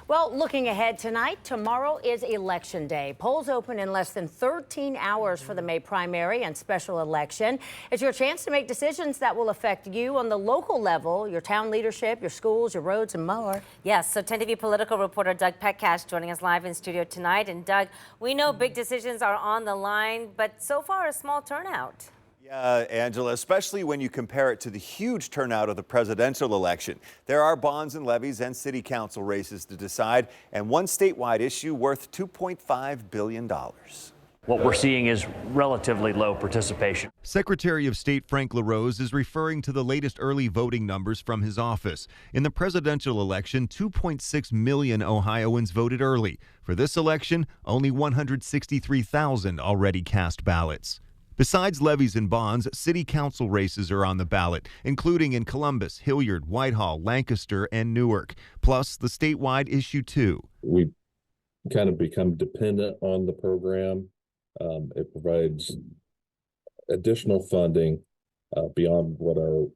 Well, looking ahead tonight, tomorrow is Election Day. Polls open in less than 13 hours for the May primary and special election. It's your chance to make decisions that will affect you on the local level, your town leadership, your schools, your roads, and more. Yes, so 10 TV political reporter Doug Petcash joining us live in studio tonight. And Doug, we know big decisions are on the line, but so far a small turnout. Yeah, Angela, especially when you compare it to the huge turnout of the presidential election. There are bonds and levies and city council races to decide, and one statewide issue worth $2.5 billion. What we're seeing is relatively low participation. Secretary of State Frank LaRose is referring to the latest early voting numbers from his office. In the presidential election, 2.6 million Ohioans voted early. For this election, only 163,000 already cast ballots. Besides levies and bonds, city council races are on the ballot, including in Columbus, Hilliard, Whitehall, Lancaster, and Newark, plus the statewide issue 2. We kind of become dependent on the program. It provides additional funding beyond what our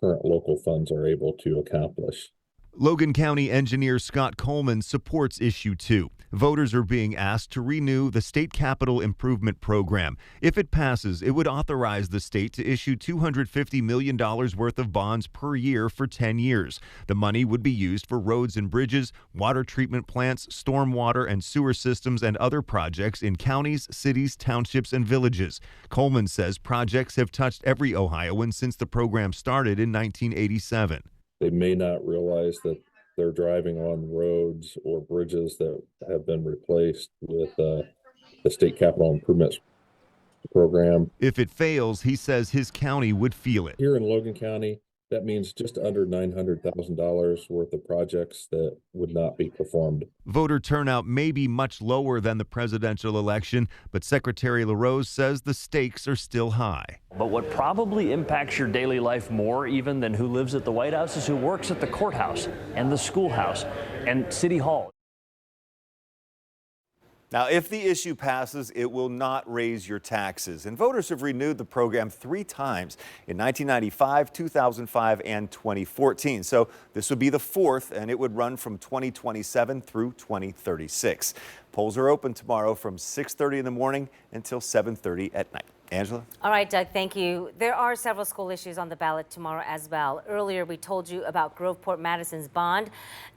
current local funds are able to accomplish. Logan County engineer Scott Coleman supports issue 2. Voters are being asked to renew the state capital improvement program. If it passes, it would authorize the state to issue $250 million worth of bonds per year for 10 years. The money would be used for roads and bridges, water treatment plants, stormwater and sewer systems, and other projects in counties, cities, townships, and villages. Coleman says projects have touched every Ohioan since the program started in 1987. They may not realize that they're driving on roads or bridges that have been replaced with the state capital improvements program. If it fails, he says his county would feel it. Here in Logan County, that means just under $900,000 worth of projects that would not be performed. Voter turnout may be much lower than the presidential election, but Secretary LaRose says the stakes are still high. But what probably impacts your daily life more even than who lives at the White House is who works at the courthouse and the schoolhouse and City Hall. Now, if the issue passes, it will not raise your taxes. And voters have renewed the program 3 times in 1995, 2005, and 2014. So this would be the 4th, and it would run from 2027 through 2036. Polls are open tomorrow from 6:30 in the morning until 7:30 at night. Angela? All right, Doug, thank you. There are several school issues on the ballot tomorrow as well. Earlier, we told you about Groveport Madison's bond.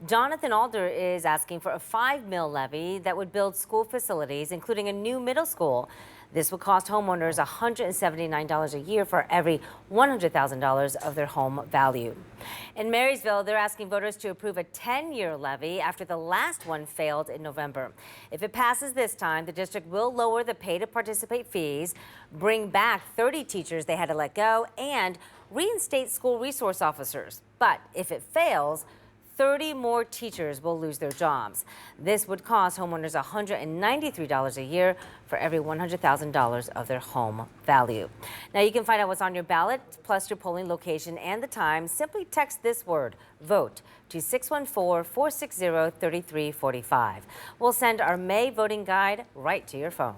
Jonathan Alder is asking for a $5 million levy that would build school facilities, including a new middle school. This would cost homeowners $179 a year for every $100,000 of their home value. In Marysville, they're asking voters to approve a 10-year levy after the last one failed in November. If it passes this time, the district will lower the pay-to-participate fees, bring back 30 teachers they had to let go, and reinstate school resource officers. But if it fails, 30 more teachers will lose their jobs. This would cost homeowners $193 a year for every $100,000 of their home value. Now you can find out what's on your ballot, plus your polling location and the time. Simply text this word, VOTE, to 614-460-3345. We'll send our May voting guide right to your phone.